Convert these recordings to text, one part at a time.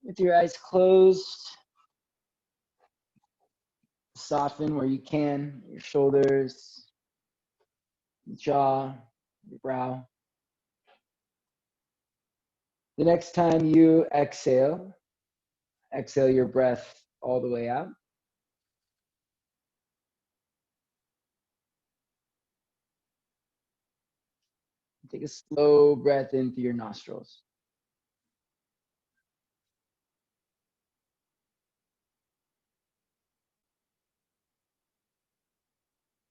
With your eyes closed, soften where you can, your shoulders, your jaw, your brow. The next time you exhale, exhale your breath all the way out. Take a slow breath in through your nostrils.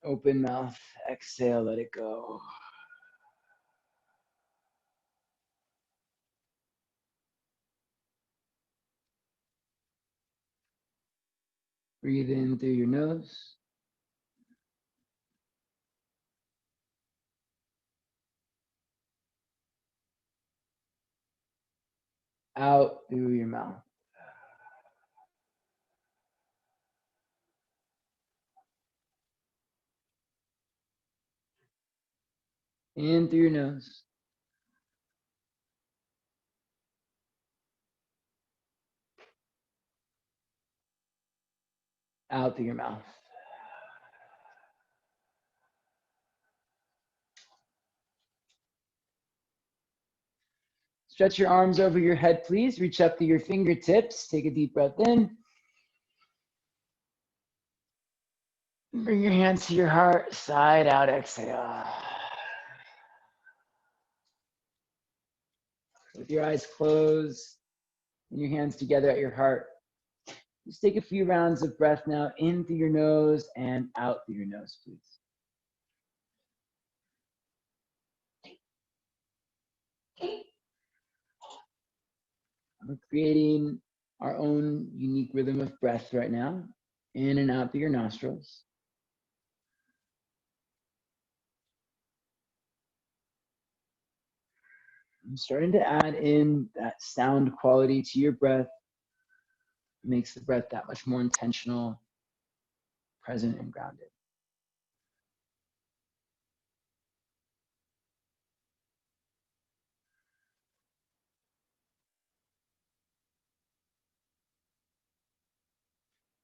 Open mouth, exhale, let it go. Breathe in through your nose. Out through your mouth. In through your nose. Out through your mouth. Stretch your arms over your head, please. Reach up to your fingertips. Take a deep breath in. Bring your hands to your heart. Side out, exhale. With your eyes closed and your hands together at your heart, just take a few rounds of breath now in through your nose and out through your nose, please. We're creating our own unique rhythm of breath right now, in and out through your nostrils. I'm starting to add in that sound quality to your breath. It makes the breath that much more intentional, present, and grounded.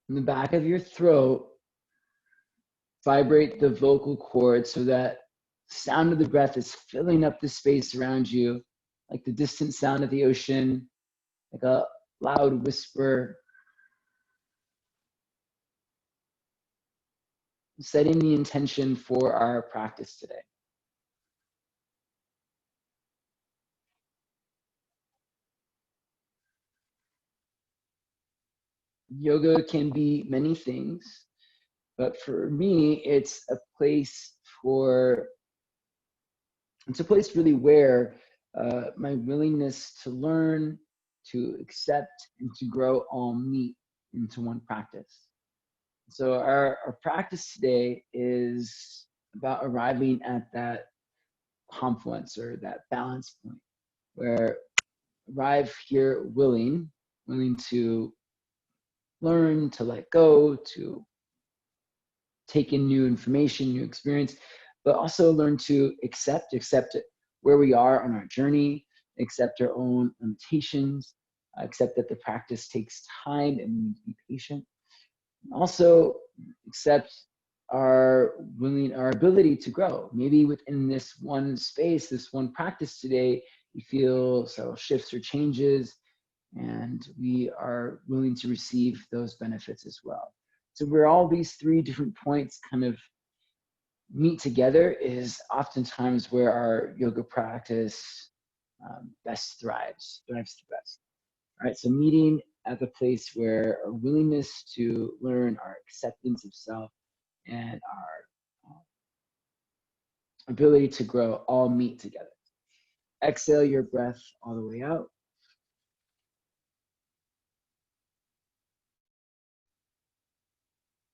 In the back of your throat, vibrate the vocal cords so that sound of the breath is filling up the space around you, like the distant sound of the ocean, like a loud whisper. Setting the intention for our practice today. Yoga can be many things, but for me, it's a place really where my willingness to learn, to accept, and to grow all meet into one practice. So our practice today is about arriving at that confluence or that balance point where arrive here willing to learn, to let go, to take in new information, new experience, but also learn to accept it where we are on our journey, accept our own limitations, accept that the practice takes time and we need to be patient. Also accept our ability to grow. Maybe within this one space, this one practice today, you feel subtle shifts or changes, and we are willing to receive those benefits as well. So where all these three different points kind of meet together is oftentimes where our yoga practice best thrives the best. All right, so meeting at the place where our willingness to learn, our acceptance of self, and our ability to grow all meet together. Exhale your breath all the way out.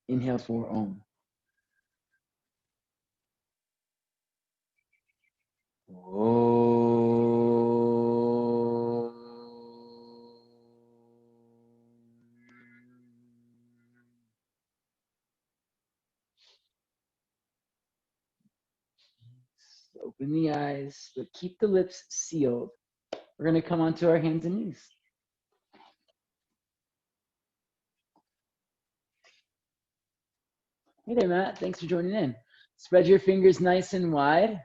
Inhale for Om. Open the eyes, but keep the lips sealed. We're going to come onto our hands and knees. Hey there, Matt. Thanks for joining in. Spread your fingers nice and wide.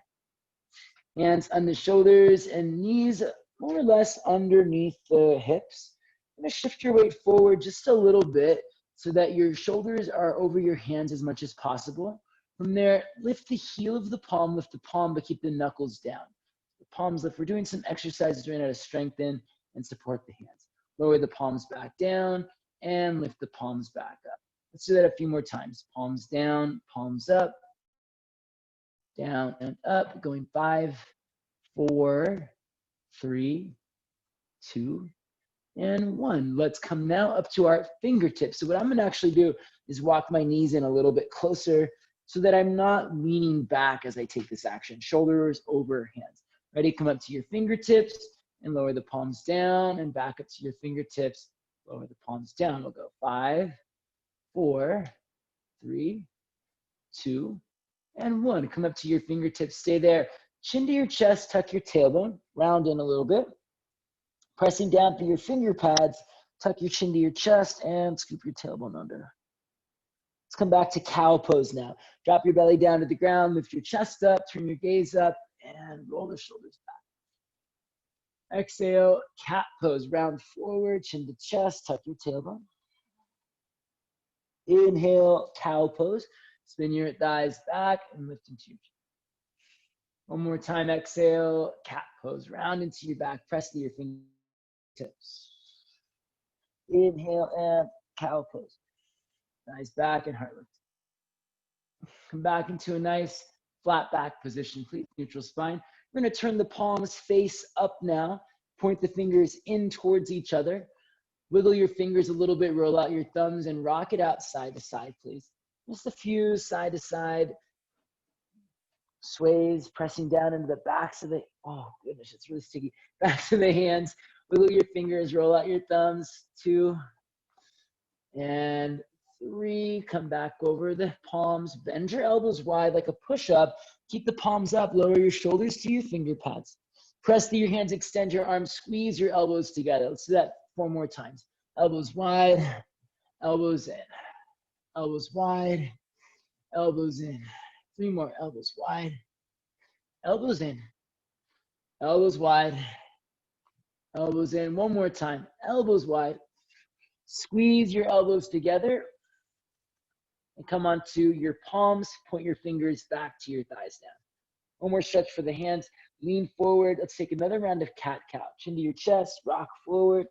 Hands on the shoulders and knees more or less underneath the hips. You're gonna shift your weight forward just a little bit so that your shoulders are over your hands as much as possible. From there, lift the heel of the palm, but keep the knuckles down. The palms lift. We're doing some exercises right now to strengthen and support the hands. Lower the palms back down and lift the palms back up. Let's do that a few more times. Palms down, palms up, down and up, going 5, 4, 3, 2, and 1. Let's come now up to our fingertips. So what I'm gonna actually do is walk my knees in a little bit closer so that I'm not leaning back as I take this action. Shoulders over hands. Ready, come up to your fingertips and lower the palms down and back up to your fingertips, lower the palms down. We'll go 5, 4, 3, 2, and 1. Come up to your fingertips, stay there. Chin to your chest, tuck your tailbone, round in a little bit. Pressing down through your finger pads, tuck your chin to your chest and scoop your tailbone under. Let's come back to cow pose now. Drop your belly down to the ground, lift your chest up, turn your gaze up, and roll the shoulders back. Exhale, cat pose, round forward, chin to chest, tuck your tailbone. Inhale, cow pose. Spin your thighs back and lift into your chin. One more time, exhale, cat pose. Round into your back, press to your fingertips. Inhale and cow pose. Thighs back and heart lift. Come back into a nice flat back position, please. Neutral spine. We're going to turn the palms face up now. Point the fingers in towards each other. Wiggle your fingers a little bit, roll out your thumbs, and rock it out side to side, please. Just a few side to side sways, pressing down into the backs of the, oh goodness, it's really sticky. Backs of the hands. Wiggle your fingers, roll out your thumbs. 2 and 3. Come back over the palms. Bend your elbows wide like a push-up. Keep the palms up. Lower your shoulders to your finger pads. Press through your hands, extend your arms, squeeze your elbows together. Let's do that 4 more times. Elbows wide, elbows in. Elbows wide, elbows in. 3 more, elbows wide, elbows in. Elbows wide, elbows in. 1 more time, elbows wide. Squeeze your elbows together and come onto your palms. Point your fingers back to your thighs down. 1 more stretch for the hands. Lean forward. Let's take another round of cat-cow. Chin to your chest, rock forward.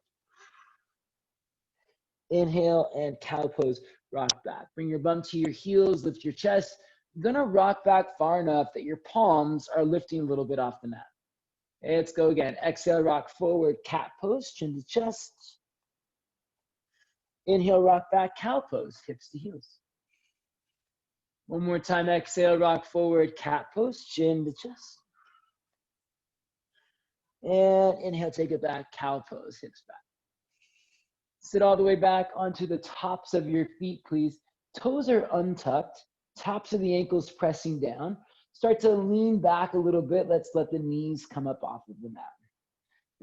Inhale and cow pose, rock back. Bring your bum to your heels, lift your chest. You're gonna rock back far enough that your palms are lifting a little bit off the mat. Okay, let's go again. Exhale, rock forward, cat pose, chin to chest. Inhale, rock back, cow pose, hips to heels. 1 more time, exhale, rock forward, cat pose, chin to chest. And inhale, take it back, cow pose, hips back. Sit all the way back onto the tops of your feet, please. Toes are untucked, tops of the ankles pressing down. Start to lean back a little bit. Let's let the knees come up off of the mat.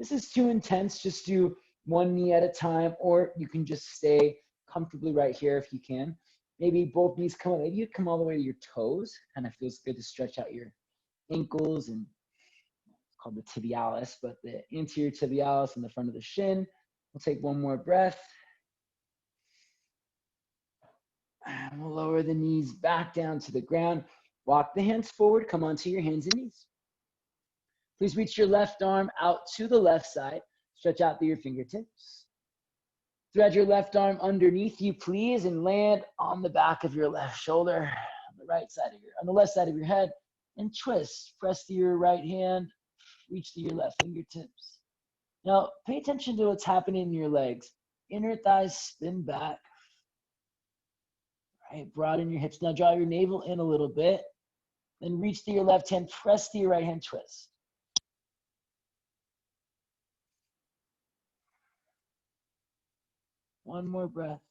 This is too intense. Just do 1 knee at a time, or you can just stay comfortably right here if you can. Maybe both knees come up. Maybe you come all the way to your toes. Kind of feels good to stretch out your ankles, and it's called the tibialis, but the anterior tibialis and the front of the shin. We'll take 1 more breath. And we'll lower the knees back down to the ground. Walk the hands forward. Come onto your hands and knees. Please reach your left arm out to the left side. Stretch out through your fingertips. Thread your left arm underneath you, please, and land on the back of your left shoulder, on the left side of your head, and twist. Press to your right hand, reach to your left fingertips. Now, pay attention to what's happening in your legs. Inner thighs spin back. All right, broaden your hips. Now draw your navel in a little bit. Then reach to your left hand, press to your right hand, twist. One more breath.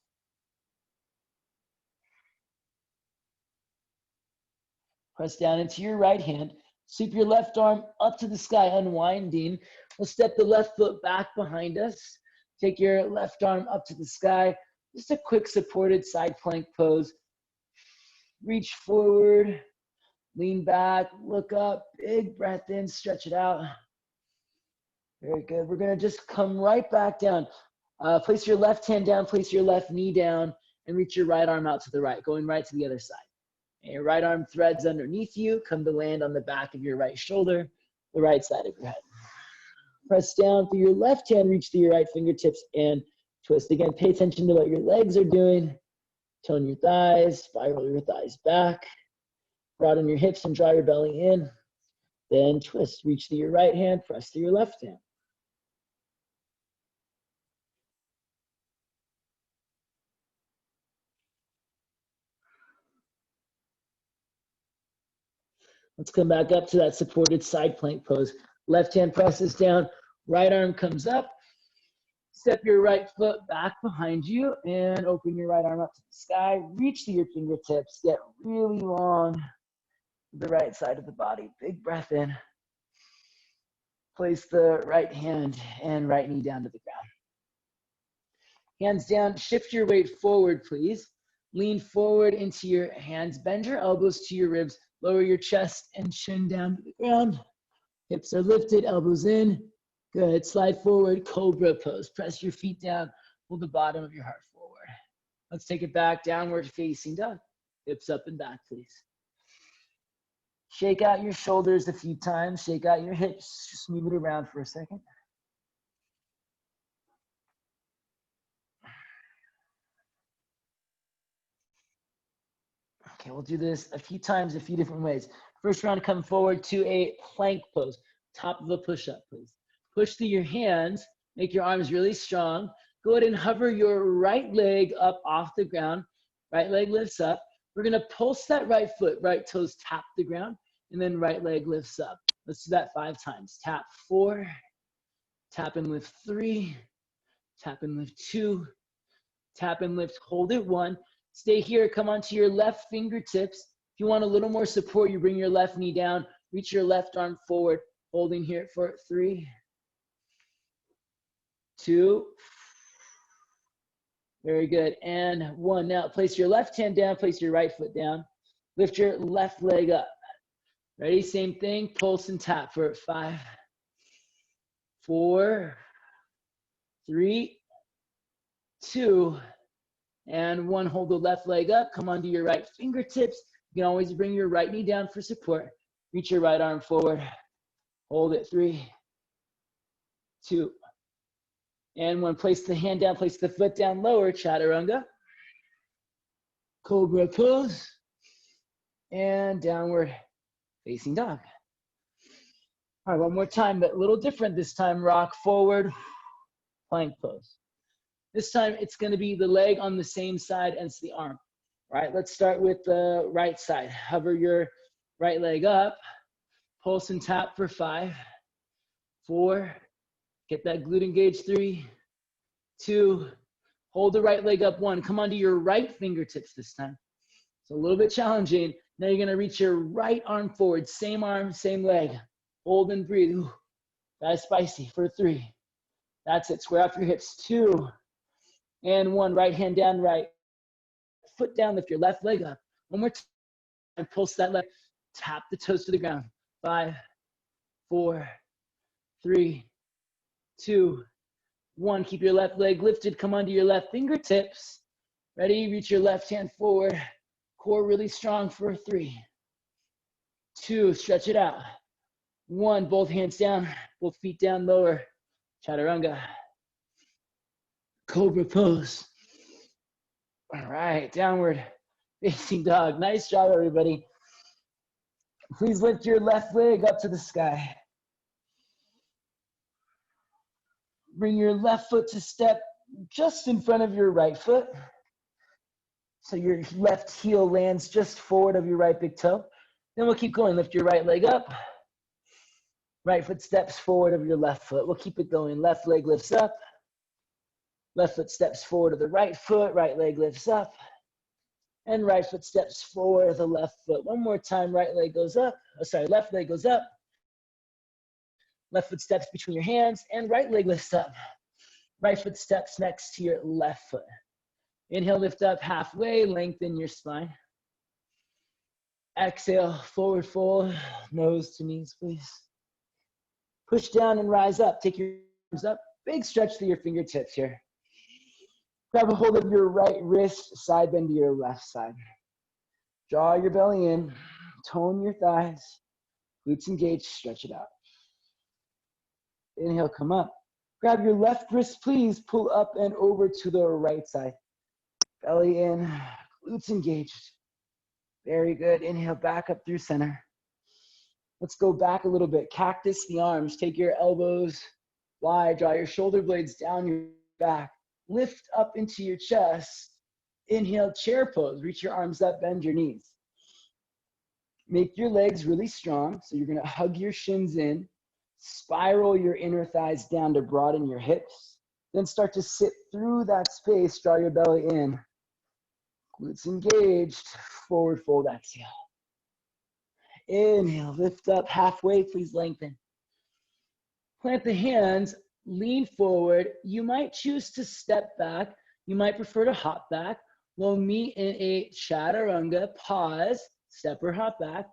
Press down into your right hand. Sweep your left arm up to the sky, unwinding. We'll step the left foot back behind us. Take your left arm up to the sky. Just a quick supported side plank pose. reach forward, lean back, look up, big breath in, stretch it out. Very good. We're going to just come right back down. Place your left hand down, place your left knee down, and reach your right arm out to the right, going right to the other side. And your right arm threads underneath you, come to land on the back of your right shoulder, the right side of your head. Press down through your left hand, reach through your right fingertips, and twist. Again, pay attention to what your legs are doing. Tone your thighs, spiral your thighs back. Broaden your hips and draw your belly in. Then twist. Reach through your right hand, press through your left hand. Let's come back up to that supported side plank pose. Left hand presses down, right arm comes up. Step your right foot back behind you and open your right arm up to the sky. Reach to your fingertips, get really long to the right side of the body. Big breath in. Place the right hand and right knee down to the ground. Hands down, shift your weight forward, please. Lean forward into your hands, bend your elbows to your ribs, lower your chest and chin down to the ground. Hips are lifted, elbows in. Good, slide forward, cobra pose. Press your feet down, pull the bottom of your heart forward. Let's take it back, downward facing dog. Hips up and back, please. Shake out your shoulders a few times, shake out your hips, just move it around for a second. Okay, we'll do this a few times, a few different ways. First round, come forward to a plank pose. Top of a push-up, please. Push through your hands, make your arms really strong. Go ahead and hover your right leg up off the ground. Right leg lifts up. We're gonna pulse that right foot, right toes tap the ground, and then right leg lifts up. Let's do that 5 times. Tap 4, tap and lift 3, tap and lift 2, tap and lift, hold it 1. Stay here, come onto your left fingertips. If you want a little more support, you bring your left knee down, reach your left arm forward, holding here for 3, 2, very good, and 1. Now place your left hand down, place your right foot down, lift your left leg up. Ready, same thing, pulse and tap for 5, 4, 3, 2, and 1. Hold the left leg up, come onto your right fingertips. You can always bring your right knee down for support. Reach your right arm forward, hold it, 3, 2, and 1. Place the hand down, place the foot down lower, chaturanga. Cobra pose, and downward facing dog. All right, one more time, but a little different this time. Rock forward, plank pose. This time it's gonna be the leg on the same side as the arm. All right, let's start with the right side. Hover your right leg up, pulse and tap for 5, 4, get that glute engaged, 3, 2, hold the right leg up, 1. Come onto your right fingertips this time. It's a little bit challenging. Now you're gonna reach your right arm forward, same arm, same leg. Hold and breathe. Ooh, that is spicy for 3. That's it, square off your hips, 2, and 1. Right hand down, right foot down, lift your left leg up. One more time, pulse that leg, tap the toes to the ground. 5, 4, 3, 2, 1. Keep your left leg lifted, come onto your left fingertips. Ready, reach your left hand forward. Core really strong for 3, 2, stretch it out. 1, both hands down, both feet down lower. Chaturanga. Cobra pose. All right, downward facing dog. Nice job, everybody. Please lift your left leg up to the sky. Bring your left foot to step just in front of your right foot. So your left heel lands just forward of your right big toe. Then we'll keep going. Lift your right leg up. Right foot steps forward of your left foot. We'll keep it going. Left leg lifts up. Left foot steps forward of the right foot. Right leg lifts up. And right foot steps forward of the left foot. One more time. Right leg goes up. Oh, sorry, left leg goes up. Left foot steps between your hands. And right leg lifts up. Right foot steps next to your left foot. Inhale, lift up halfway. Lengthen your spine. Exhale, forward fold, nose to knees, please. Push down and rise up. Take your arms up. Big stretch through your fingertips here. Grab a hold of your right wrist, side bend to your left side. Draw your belly in, tone your thighs, glutes engaged, stretch it out. Inhale, come up. Grab your left wrist, please. Pull up and over to the right side. Belly in, glutes engaged. Very good. Inhale, back up through center. Let's go back a little bit. Cactus the arms. Take your elbows wide. Draw your shoulder blades down your back. Lift up into your chest. Inhale, chair pose. Reach your arms up, bend your knees. Make your legs really strong. So you're going to hug your shins in. Spiral your inner thighs down to broaden your hips. Then start to sit through that space. Draw your belly in. Glutes engaged. Forward fold, exhale. Inhale, lift up halfway. Please lengthen. Plant the hands. Lean forward. You might choose to step back. You might prefer to hop back. We'll meet in a chaturanga. Pause. Step or hop back.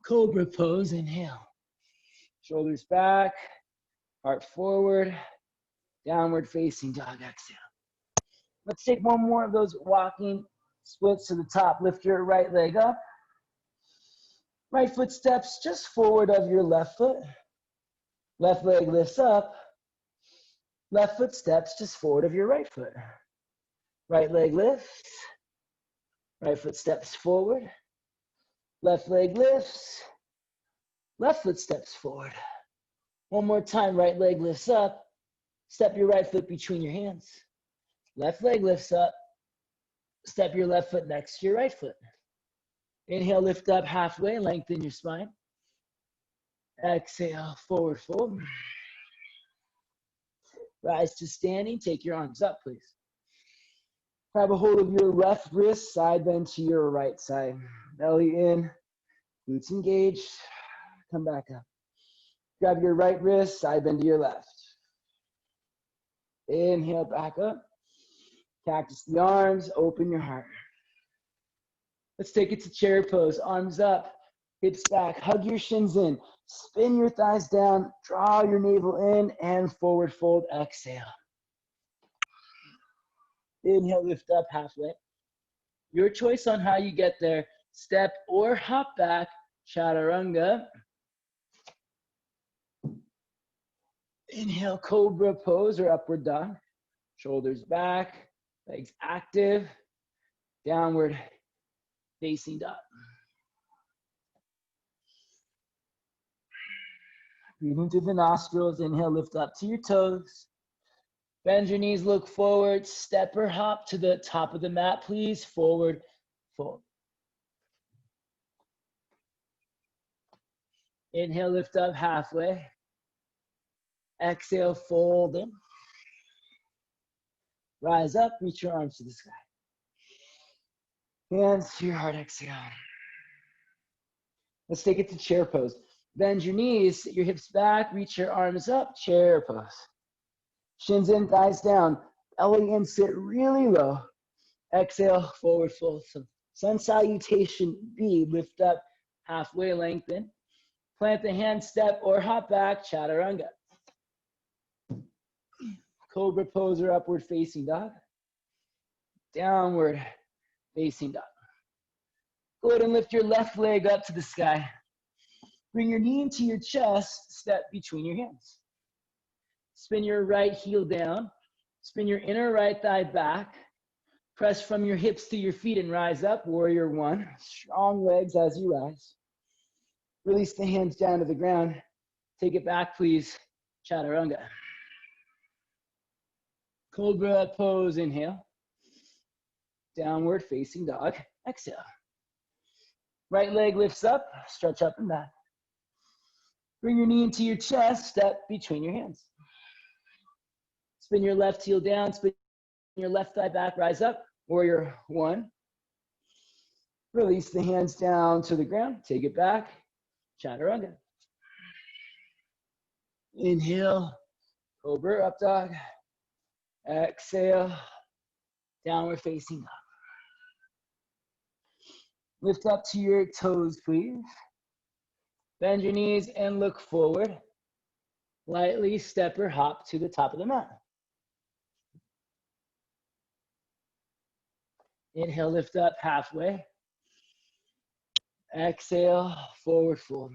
Cobra pose. Inhale. Shoulders back. Heart forward. Downward facing dog. Exhale. Let's take one more of those walking splits to the top. Lift your right leg up. Right foot steps just forward of your left foot. Left leg lifts up. Left foot steps just forward of your right foot. Right leg lifts. Right foot steps forward. Left leg lifts. Left foot steps forward. One more time. Right leg lifts up. Step your right foot between your hands. Left leg lifts up. Step your left foot next to your right foot. Inhale, lift up halfway, lengthen your spine. Exhale, forward fold. Rise to standing, take your arms up, please. Grab a hold of your left wrist, side bend to your right side. Belly in, glutes engaged, come back up. Grab your right wrist, side bend to your left. Inhale, back up. Cactus the arms, open your heart. Let's take it to chair pose. Arms up, hips back, hug your shins in. Spin your thighs down, draw your navel in, and forward fold, exhale. Inhale, lift up halfway. Your choice on how you get there. Step or hop back, chaturanga. Inhale, cobra pose or upward dog. Shoulders back, legs active, downward facing dog. Breathe into the nostrils. Inhale, lift up to your toes. Bend your knees, look forward. Step or hop to the top of the mat, please. Forward fold. Inhale, lift up halfway. Exhale, fold in. Rise up, reach your arms to the sky. Hands to your heart, exhale. Let's take it to chair pose. Bend your knees, sit your hips back, reach your arms up, chair pose. Shins in, thighs down, belly in, sit really low. Exhale, forward fold. So sun salutation B, lift up, halfway lengthen. Plant the hand, step or hop back, chaturanga. Cobra pose or upward facing dog. Downward facing dog. Go ahead and lift your left leg up to the sky. Bring your knee into your chest, step between your hands. Spin your right heel down. Spin your inner right thigh back. Press from your hips to your feet and rise up, warrior one. Strong legs as you rise. Release the hands down to the ground. Take it back, please. Chaturanga. Cobra pose, inhale. Downward facing dog, exhale. Right leg lifts up, stretch up and back. Bring your knee into your chest, step between your hands. Spin your left heel down, spin your left thigh back, rise up, warrior one. Release the hands down to the ground, take it back, chaturanga. Inhale, cobra, up dog. Exhale, downward facing dog. Lift up to your toes, please. Bend your knees and look forward. Lightly step or hop to the top of the mat. Inhale, lift up halfway. Exhale, forward fold.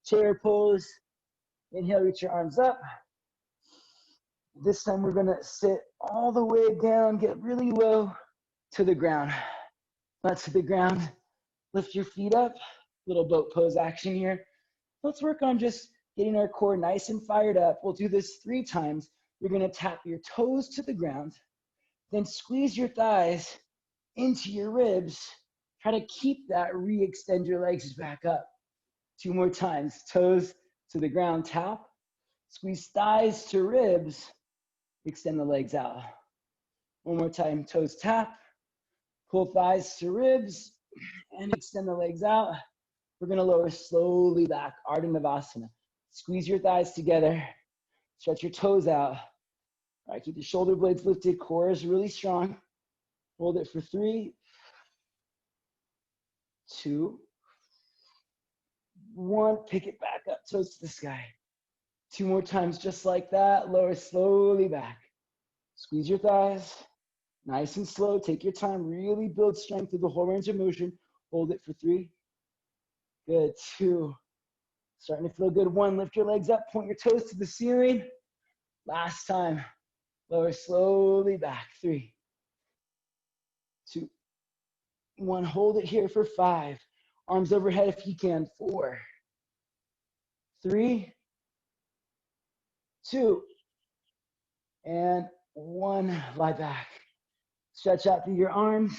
Chair pose. Inhale, reach your arms up. This time we're gonna sit all the way down, get really low to the ground. Not to the ground. Lift your feet up. Little boat pose action here. Let's work on just getting our core nice and fired up. We'll do this 3 times. You're gonna tap your toes to the ground, then squeeze your thighs into your ribs. Try to keep that, re-extend your legs back up. 2 more times, toes to the ground, tap. Squeeze thighs to ribs, extend the legs out. 1 more time, toes tap. Pull thighs to ribs and extend the legs out. We're gonna lower slowly back, Ardha Navasana. Squeeze your thighs together, stretch your toes out. All right, keep the shoulder blades lifted, core is really strong. Hold it for 3, 2, 1. Pick it back up, toes to the sky. 2 more times, just like that. Lower slowly back. Squeeze your thighs, nice and slow. Take your time, really build strength through the whole range of motion. Hold it for 3. Good, 2. Starting to feel good. 1, lift your legs up, point your toes to the ceiling. Last time, lower slowly back. 3, 2, 1. Hold it here for 5. Arms overhead if you can. 4, 3, 2, and 1. Lie back. Stretch out through your arms.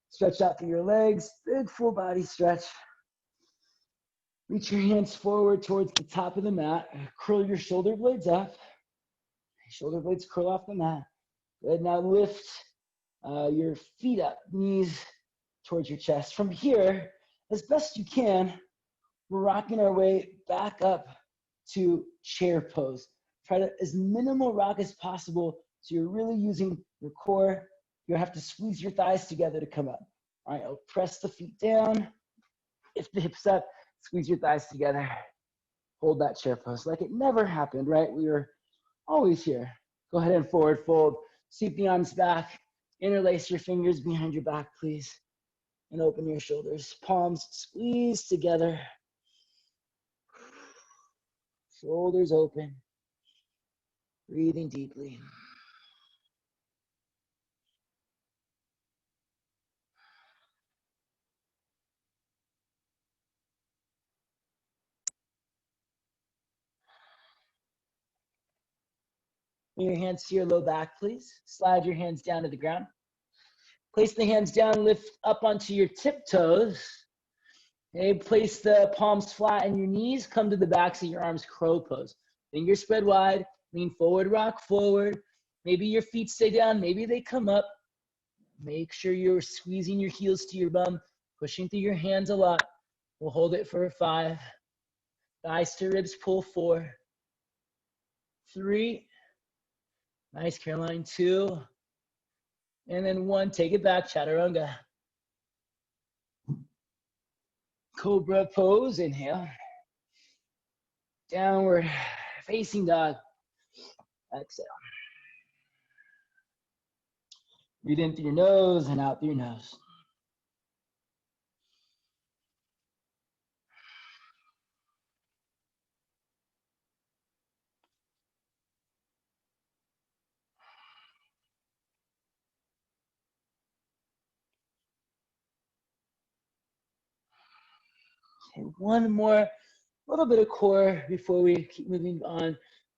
Stretch out through your legs. Big full body stretch. Reach your hands forward towards the top of the mat. Curl your shoulder blades up. Shoulder blades curl off the mat. Good. Now lift your feet up, knees towards your chest. From here, as best you can, we're rocking our way back up to chair pose. Try to as minimal rock as possible so you're really using your core. You'll have to squeeze your thighs together to come up. All right, I'll press the feet down. Lift the hips up, squeeze your thighs together. Hold that chair pose like it never happened, right? We were always here. Go ahead and forward fold. Sweep the arms back. Interlace your fingers behind your back, please. And open your shoulders. Palms squeeze together. Shoulders open. Breathing deeply. Bring your hands to your low back, please. Slide your hands down to the ground. Place the hands down, lift up onto your tiptoes. Okay, place the palms flat on your knees. Come to the backs of your arms, crow pose. Fingers spread wide. Lean forward, rock forward. Maybe your feet stay down, maybe they come up. Make sure you're squeezing your heels to your bum, pushing through your hands a lot. We'll hold it for 5. Thighs to ribs, pull 4. 3. Nice, Caroline. 2. And then 1. Take it back, chaturanga. Cobra pose, inhale. Downward facing dog. Exhale. Breathe in through your nose and out through your nose. Okay, 1 more, little bit of core before we keep moving on.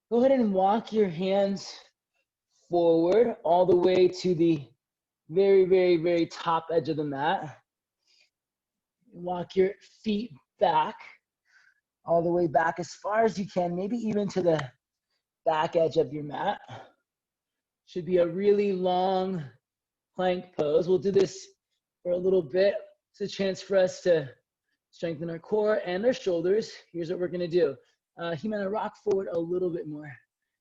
Go ahead and walk your hands forward all the way to the very, very, very top edge of the mat. Walk your feet back, all the way back as far as you can, maybe even to the back edge of your mat. Should be a really long plank pose. We'll do this for a little bit. It's a chance for us to strengthen our core and our shoulders. Here's what we're gonna do. Jimena, rock forward a little bit more.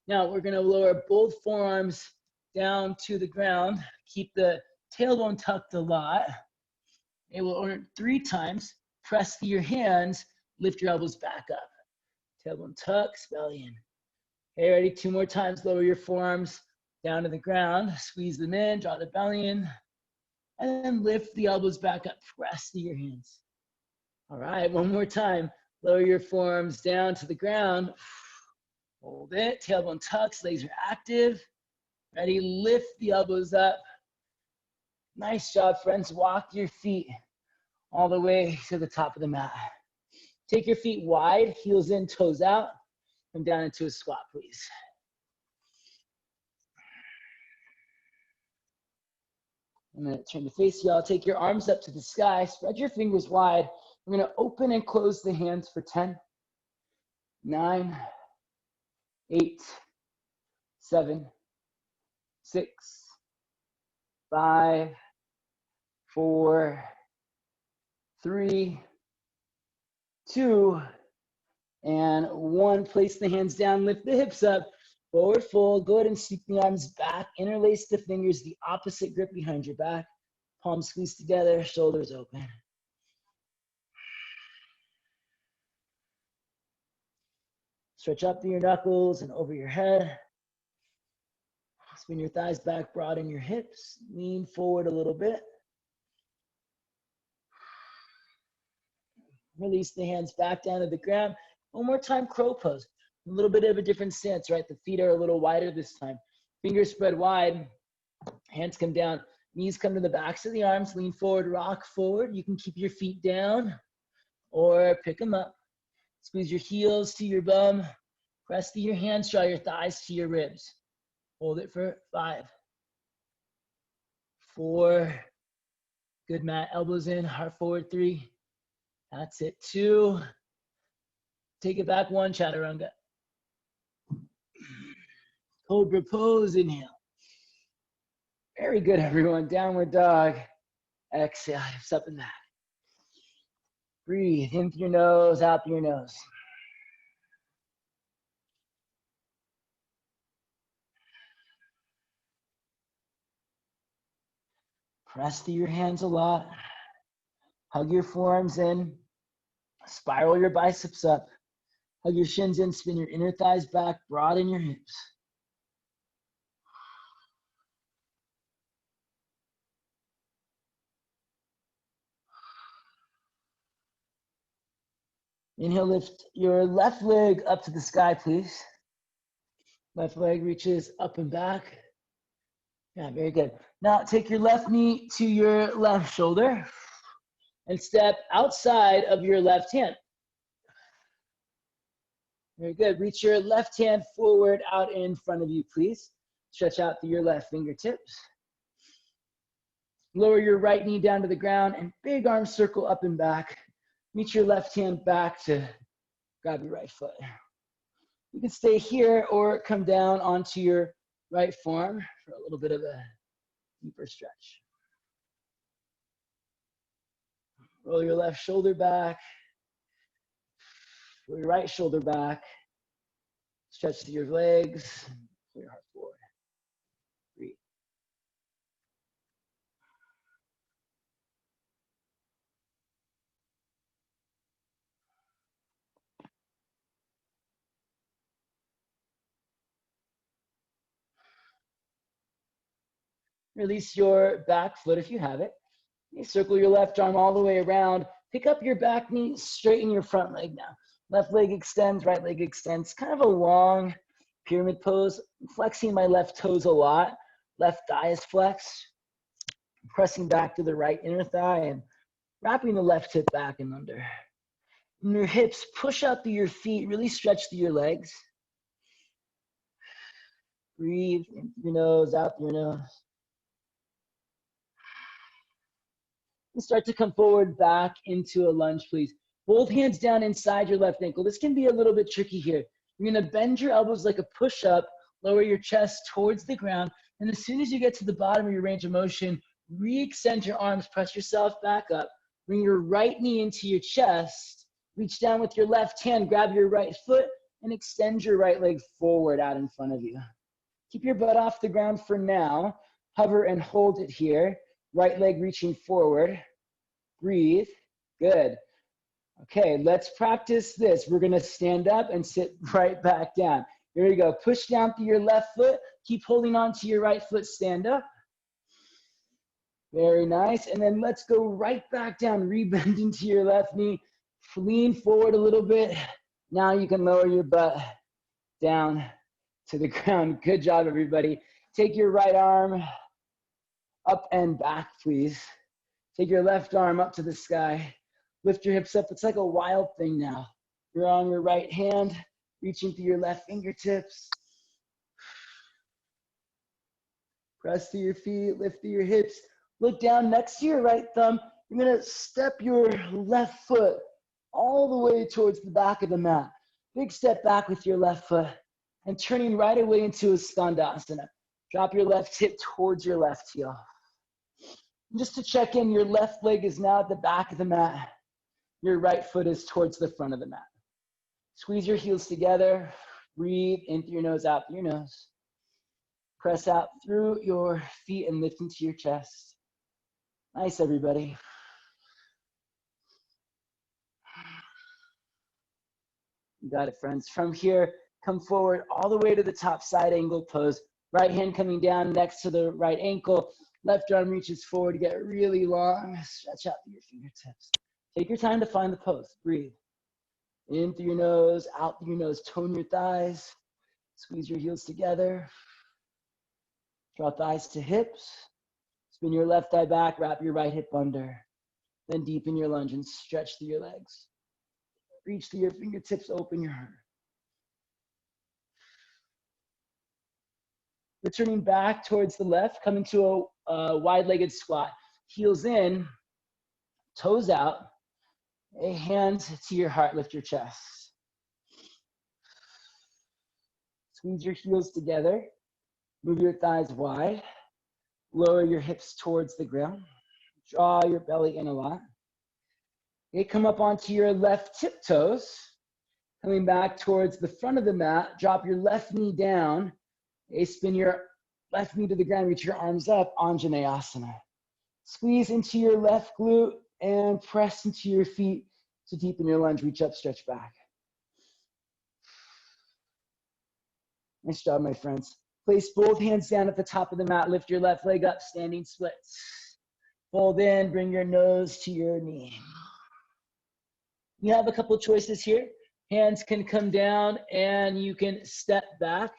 Now we're gonna lower both forearms down to the ground. Keep the tailbone tucked a lot. It will earn 3 times. Press through your hands, lift your elbows back up. Tailbone tucks, belly in. Okay, ready? 2 more times. Lower your forearms down to the ground. Squeeze them in, draw the belly in. And then lift the elbows back up. Press through your hands. All right, 1 more time. Lower your forearms down to the ground. Hold it. Tailbone tucks, legs are active. Ready? Lift the elbows up. Nice job, friends. Walk your feet all the way to the top of the mat. Take your feet wide, heels in, toes out. Come down into a squat, please. I'm going to turn to face y'all. Take your arms up to the sky. Spread your fingers wide. We're going to open and close the hands for 10, 9, 8, 7, 6, 5, 4, 3, 2, and 1. Place the hands down, lift the hips up, forward fold. Go ahead and sweep the arms back, interlace the fingers, the opposite grip behind your back. Palms squeeze together, shoulders open. Stretch up through your knuckles and over your head. Spin your thighs back, broaden your hips. Lean forward a little bit. Release the hands back down to the ground. 1 more time, crow pose. A little bit of a different stance, right? The feet are a little wider this time. Fingers spread wide. Hands come down. Knees come to the backs of the arms. Lean forward, rock forward. You can keep your feet down or pick them up. Squeeze your heels to your bum. Press through your hands. Draw your thighs to your ribs. Hold it for 5, 4. Good, Matt. Elbows in, heart forward. 3. That's it. 2. Take it back. 1, chaturanga. Cobra pose, inhale. Very good, everyone. Downward dog. Exhale, hips up and back. Breathe in through your nose, out through your nose. Press through your hands a lot. Hug your forearms in. Spiral your biceps up. Hug your shins in. Spin your inner thighs back. Broaden your hips. Inhale, lift your left leg up to the sky, please. Left leg reaches up and back. Yeah, very good. Now take your left knee to your left shoulder and step outside of your left hand. Very good. Reach your left hand forward out in front of you, please. Stretch out through your left fingertips. Lower your right knee down to the ground and big arm circle up and back. Reach your left hand back to grab your right foot. You can stay here or come down onto your right forearm for a little bit of a deeper stretch. Roll your left shoulder back. Roll your right shoulder back. Stretch to your legs. Pull your heart forward. Breathe. Release your back foot if you have it. You circle your left arm all the way around. Pick up your back knee, straighten your front leg now. Left leg extends, right leg extends. Kind of a long pyramid pose. I'm flexing my left toes a lot. Left thigh is flexed. Pressing back to the right inner thigh and wrapping the left hip back and under. And your hips push up through your feet. Really stretch through your legs. Breathe in through your nose, out through your nose. And start to come forward back into a lunge, please. Both hands down inside your left ankle. This can be a little bit tricky here. You're gonna bend your elbows like a push-up, lower your chest towards the ground, and as soon as you get to the bottom of your range of motion, re-extend your arms, press yourself back up, bring your right knee into your chest, reach down with your left hand, grab your right foot, and extend your right leg forward out in front of you. Keep your butt off the ground for now. Hover and hold it here. Right leg reaching forward. Breathe. Good. Okay, let's practice this. We're going to stand up and sit right back down. Here we go. Push down through your left foot. Keep holding on to your right foot. Stand up. Very nice. And then let's go right back down. Rebend into your left knee. Lean forward a little bit. Now you can lower your butt down to the ground. Good job, everybody. Take your right arm up and back, please. Take your left arm up to the sky. Lift your hips up. It's like a wild thing now. You're on your right hand, reaching through your left fingertips. Press through your feet, lift through your hips. Look down next to your right thumb. You're going to step your left foot all the way towards the back of the mat. Big step back with your left foot and turning right away into a skandasana. Drop your left hip towards your left heel. And just to check in, your left leg is now at the back of the mat. Your right foot is towards the front of the mat. Squeeze your heels together. Breathe in through your nose, out through your nose. Press out through your feet and lift into your chest. Nice, everybody. You got it, friends. From here, come forward all the way to the top side angle pose. Right hand coming down next to the right ankle. Left arm reaches forward to get really long. Stretch out through your fingertips. Take your time to find the pose. Breathe. In through your nose, out through your nose. Tone your thighs. Squeeze your heels together. Draw thighs to hips. Spin your left thigh back. Wrap your right hip under. Then deepen your lunge and stretch through your legs. Reach through your fingertips. Open your heart. Returning back towards the left. Coming to a wide-legged squat. Heels in. Toes out. A hand to your heart, lift your chest. Squeeze your heels together. Move your thighs wide. Lower your hips towards the ground. Draw your belly in a lot. Okay, come up onto your left tiptoes. Coming back towards the front of the mat. Drop your left knee down. Okay, spin your left knee to the ground. Reach your arms up. Anjaneyasana. Squeeze into your left glute and press into your feet to deepen your lunge. Reach up, stretch back. Nice job, my friends. Place both hands down at the top of the mat. Lift your left leg up, standing splits. Fold in, bring your nose to your knee. You have a couple choices here. Hands can come down and you can step back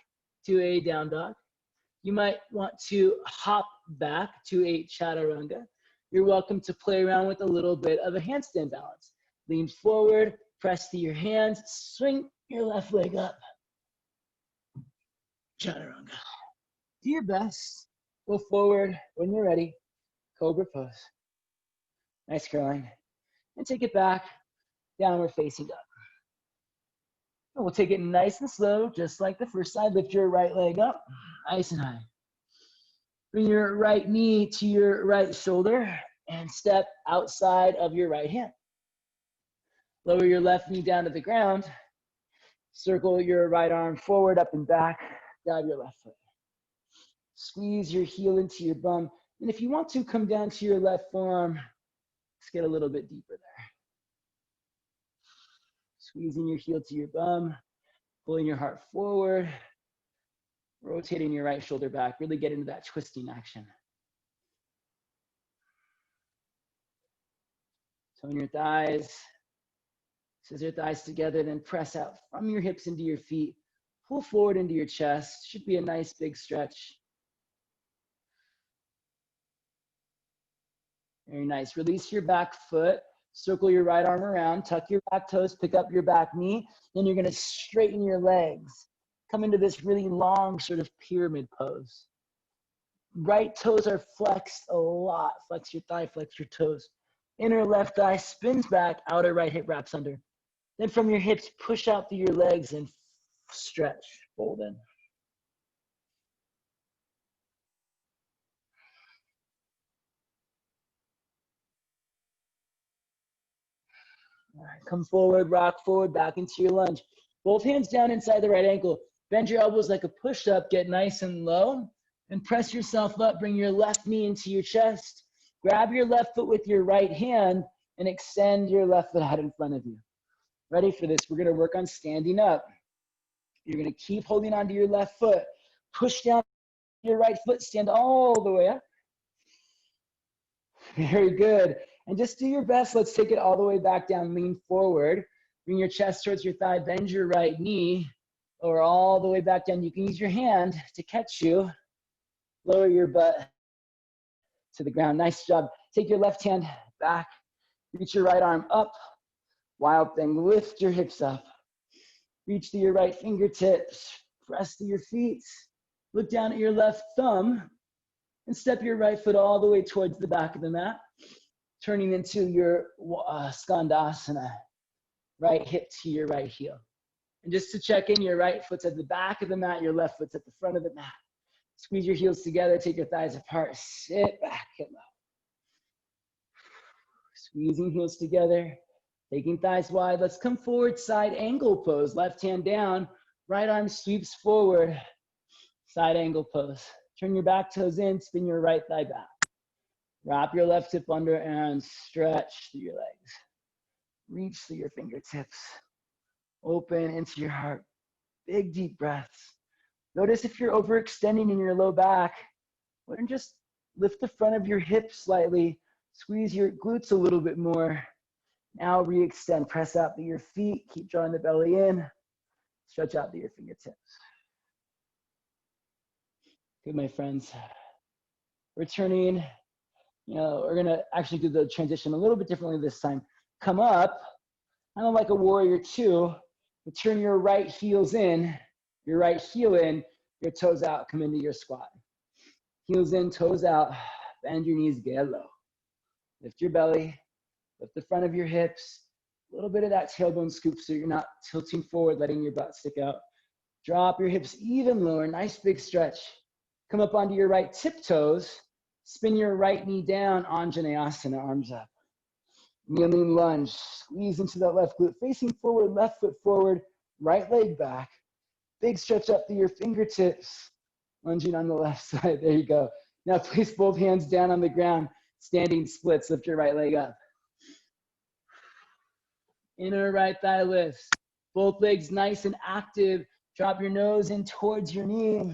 to a down dog. You might want to hop back to a chaturanga. You're welcome to play around with a little bit of a handstand balance. Lean forward, press through your hands, swing your left leg up. Chaturanga. Do your best. Go forward when you're ready. Cobra pose. Nice, Caroline. And take it back. Downward facing dog. And we'll take it nice and slow, just like the first side. Lift your right leg up, nice and high. Bring your right knee to your right shoulder and step outside of your right hand. Lower your left knee down to the ground. Circle your right arm forward, up and back. Grab your left foot. Squeeze your heel into your bum. And if you want to, come down to your left forearm. Let's get a little bit deeper there. Squeezing your heel to your bum. Pulling your heart forward. Rotating your right shoulder back. Really get into that twisting action. Tone your thighs. Scissor thighs together, then press out from your hips into your feet. Pull forward into your chest. Should be a nice big stretch. Very nice. Release your back foot. Circle your right arm around. Tuck your back toes. Pick up your back knee. Then you're going to straighten your legs. Come into this really long sort of pyramid pose. Right toes are flexed a lot. Flex your thigh, flex your toes. Inner left thigh spins back. Outer right hip wraps under. Then from your hips, push out through your legs and stretch. Fold in. All right, come forward, rock forward, back into your lunge. Both hands down inside the right ankle. Bend your elbows like a push-up. Get nice and low. And press yourself up. Bring your left knee into your chest. Grab your left foot with your right hand and extend your left foot out in front of you. Ready for this? We're gonna work on standing up. You're gonna keep holding onto your left foot. Push down your right foot, stand all the way up. Very good. And just do your best. Let's take it all the way back down. Lean forward. Bring your chest towards your thigh. Bend your right knee. Lower all the way back down. You can use your hand to catch you. Lower your butt to the ground. Nice job. Take your left hand back. Reach your right arm up. Wild thing. Lift your hips up. Reach to your right fingertips. Press to your feet. Look down at your left thumb. And step your right foot all the way towards the back of the mat, turning into your skandasana, right hip to your right heel. And just to check in, your right foot's at the back of the mat, your left foot's at the front of the mat. Squeeze your heels together, take your thighs apart, sit back, hip low. Squeezing heels together, taking thighs wide. Let's come forward, side angle pose. Left hand down, right arm sweeps forward, side angle pose. Turn your back toes in, spin your right thigh back. Wrap your left hip under and stretch through your legs. Reach through your fingertips. Open into your heart. Big, deep breaths. Notice if you're overextending in your low back, why don't you just lift the front of your hips slightly, squeeze your glutes a little bit more. Now re-extend, press out through your feet, keep drawing the belly in, stretch out through your fingertips. Good, my friends. Returning, we're gonna actually do the transition a little bit differently this time. Come up, kind of like a warrior two, but turn your right heels in, your right heel in, your toes out, come into your squat. Heels in, toes out, bend your knees, get low. Lift your belly, lift the front of your hips, a little bit of that tailbone scoop so you're not tilting forward, letting your butt stick out. Drop your hips even lower, nice big stretch. Come up onto your right tiptoes, spin your right knee down, Anjaneyasana, arms up. Kneeling lunge, squeeze into that left glute, facing forward, left foot forward, right leg back. Big stretch up through your fingertips, lunging on the left side, there you go. Now place both hands down on the ground, standing splits, lift your right leg up. Inner right thigh lifts, both legs nice and active. Drop your nose in towards your knee.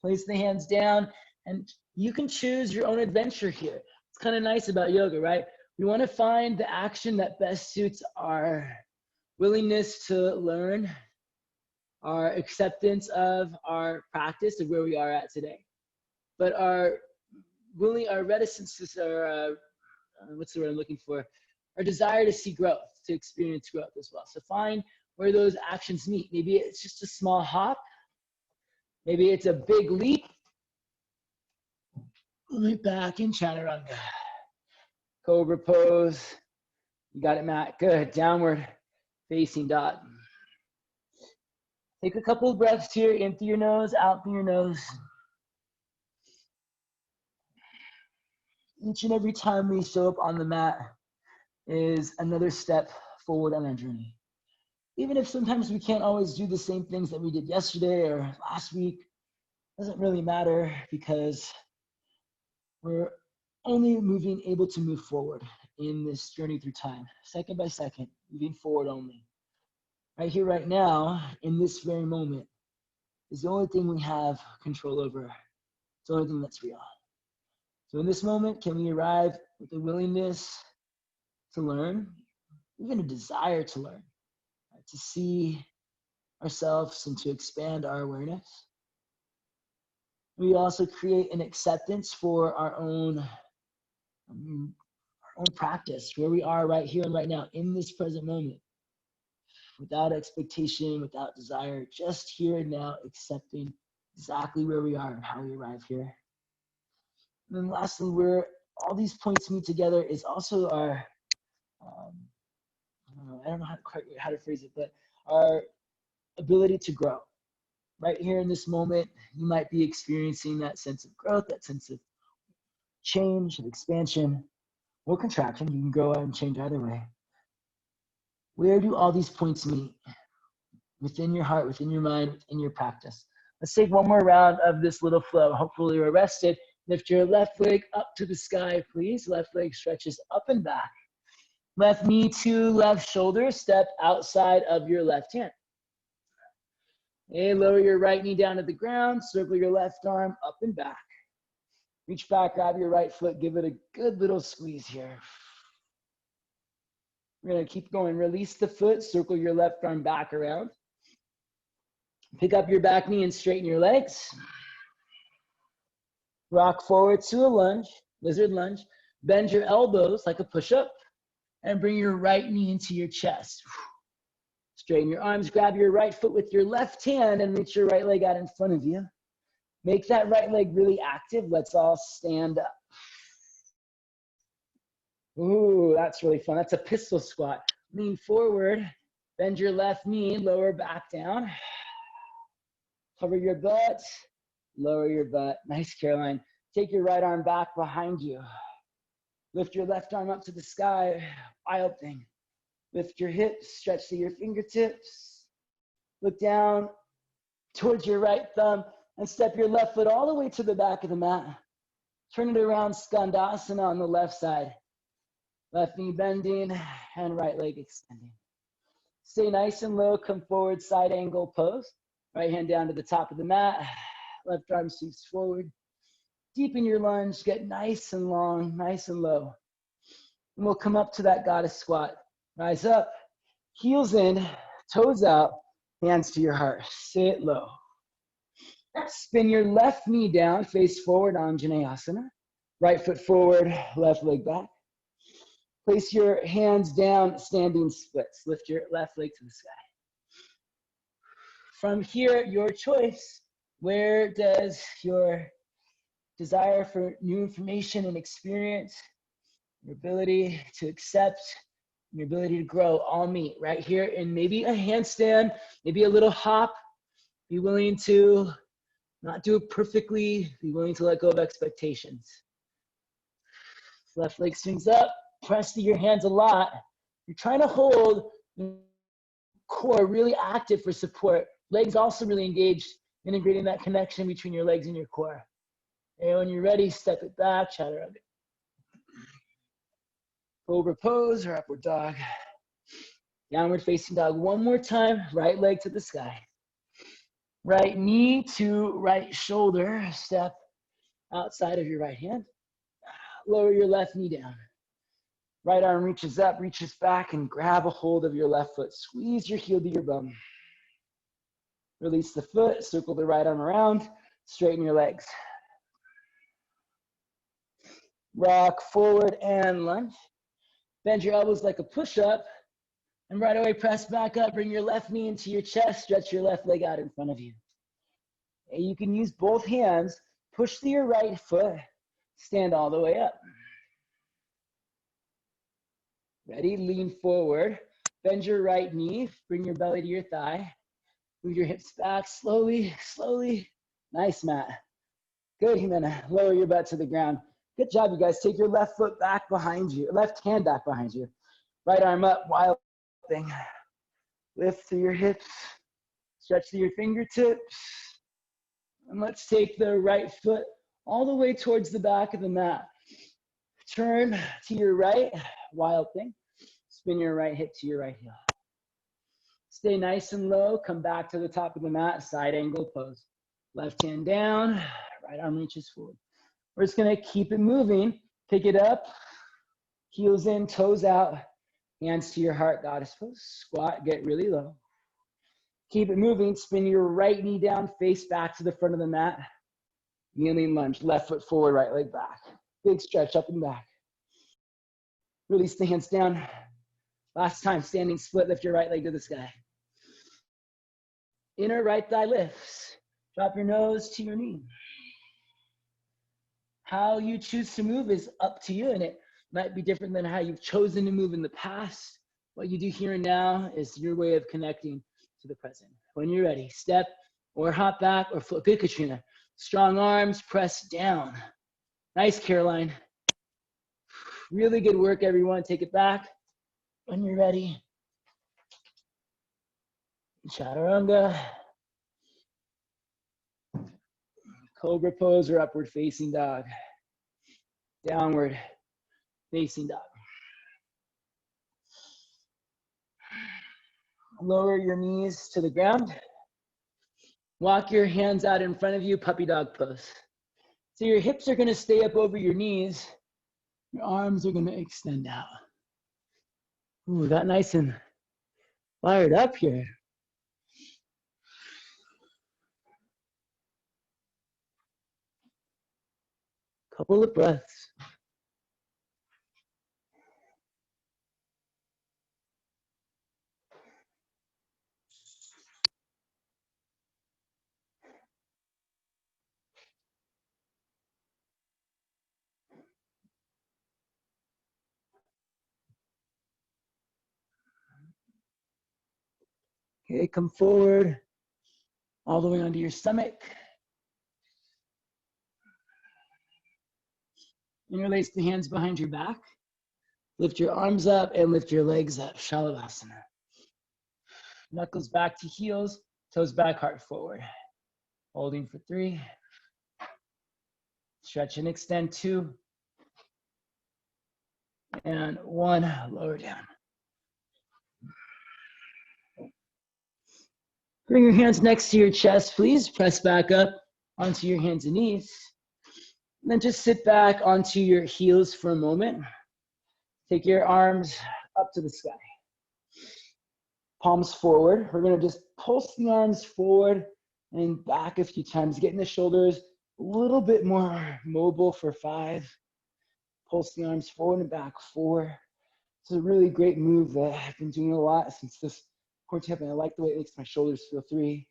Place the hands down, and you can choose your own adventure here. It's kind of nice about yoga, right? We want to find the action that best suits our willingness to learn, our acceptance of our practice of where we are at today. But our reticence, or what's the word I'm looking for? Our desire to see growth, to experience growth as well. So find where those actions meet. Maybe it's just a small hop. Maybe it's a big leap. Leap back in chaturanga. Cobra pose. You got it, Matt. Good. Downward facing dog. Take a couple of breaths here, in through your nose, out through your nose. Each and every time we show up on the mat is another step forward on our journey. Even if sometimes we can't always do the same things that we did yesterday or last week, doesn't really matter because we're only able to move forward in this journey through time, second by second, moving forward only. Right here, right now, in this very moment, is the only thing we have control over. It's the only thing that's real. So in this moment, can we arrive with a willingness to learn, even a desire to learn, right? To see ourselves and to expand our awareness? We also create an acceptance for our own practice, where we are right here and right now in this present moment, without expectation, without desire, just here and now, accepting exactly where we are and how we arrive here. And then lastly, where all these points meet together is also our, I don't know how to phrase it, but our ability to grow. Right here in this moment, you might be experiencing that sense of growth, that sense of change, of expansion, or contraction. You can grow and change either way. Where do all these points meet? Within your heart, within your mind, within your practice. Let's take one more round of this little flow. Hopefully you're rested. Lift your left leg up to the sky, please. Left leg stretches up and back. Left knee to left shoulder, step outside of your left hand. Okay, lower your right knee down to the ground, circle your left arm up and back. Reach back, grab your right foot, give it a good little squeeze here. We're gonna keep going. Release the foot, circle your left arm back around. Pick up your back knee and straighten your legs. Rock forward to a lunge, lizard lunge. Bend your elbows like a push-up and bring your right knee into your chest. Straighten your arms, grab your right foot with your left hand and reach your right leg out in front of you. Make that right leg really active. Let's all stand up. Ooh, that's really fun. That's a pistol squat. Lean forward, bend your left knee, lower back down. Cover your butt, lower your butt. Nice, Caroline. Take your right arm back behind you. Lift your left arm up to the sky, wild thing. Lift your hips, stretch to your fingertips. Look down towards your right thumb and step your left foot all the way to the back of the mat. Turn it around, Skandasana on the left side. Left knee bending and right leg extending. Stay nice and low, come forward, side angle pose. Right hand down to the top of the mat. Left arm sweeps forward. Deepen your lunge, get nice and long, nice and low. And we'll come up to that goddess squat. Rise up, heels in, toes out, hands to your heart. Sit low. Spin your left knee down, face forward, Anjaneyasana. Right foot forward, left leg back. Place your hands down, standing splits. Lift your left leg to the sky. From here, your choice. Where does your desire for new information and experience, your ability to accept, your ability to grow all meet right here in maybe a handstand, maybe a little hop. Be willing to not do it perfectly, be willing to let go of expectations. Left leg swings up, press to your hands a lot. You're trying to hold the core really active for support. Legs also really engaged, integrating that connection between your legs and your core. And when you're ready, step it back, chaturanga. Cobra pose or upward dog. Downward facing dog one more time, right leg to the sky. Right knee to right shoulder, step outside of your right hand. Lower your left knee down. Right arm reaches up, reaches back, and grab a hold of your left foot. Squeeze your heel to your bum. Release the foot, circle the right arm around, straighten your legs. Rock forward and lunge. Bend your elbows like a push-up. And right away, press back up. Bring your left knee into your chest. Stretch your left leg out in front of you. And you can use both hands. Push to your right foot. Stand all the way up. Ready? Lean forward. Bend your right knee. Bring your belly to your thigh. Move your hips back slowly, slowly. Nice, Matt. Good, Jimena. Lower your butt to the ground. Good job, you guys. Take your left foot back behind you, left hand back behind you. Right arm up, wild thing. Lift through your hips, stretch through your fingertips. And let's take the right foot all the way towards the back of the mat. Turn to your right, wild thing. Spin your right hip to your right heel. Stay nice and low, come back to the top of the mat, side angle pose. Left hand down, right arm reaches forward. We're just gonna keep it moving. Pick it up, heels in, toes out, hands to your heart, goddess pose. Squat, get really low. Keep it moving, spin your right knee down, face back to the front of the mat. Kneeling lunge, left foot forward, right leg back. Big stretch up and back. Release the hands down. Last time, standing split, lift your right leg to the sky. Inner right thigh lifts. Drop your nose to your knee. How you choose to move is up to you, and it might be different than how you've chosen to move in the past. What you do here and now is your way of connecting to the present. When you're ready, step or hop back or float. Good, Katrina. Strong arms, press down. Nice, Caroline. Really good work, everyone. Take it back when you're ready. Chaturanga. Cobra pose or upward facing dog. Downward facing dog. Lower your knees to the ground. Walk your hands out in front of you, puppy dog pose. So your hips are gonna stay up over your knees. Your arms are gonna extend out. Ooh, got nice and fired up here. Couple of breaths. Okay, come forward, all the way onto your stomach. Interlace the hands behind your back. Lift your arms up and lift your legs up, Shavasana. Knuckles back to heels, toes back, heart forward. Holding for 3. Stretch and extend 2. And 1, lower down. Bring your hands next to your chest, please. Press back up onto your hands and knees. And then just sit back onto your heels for a moment. Take your arms up to the sky. Palms forward. We're gonna just pulse the arms forward and back a few times, getting the shoulders a little bit more mobile for 5. Pulse the arms forward and back 4. It's a really great move that I've been doing a lot since this quartet, and I like the way it makes my shoulders feel. 3,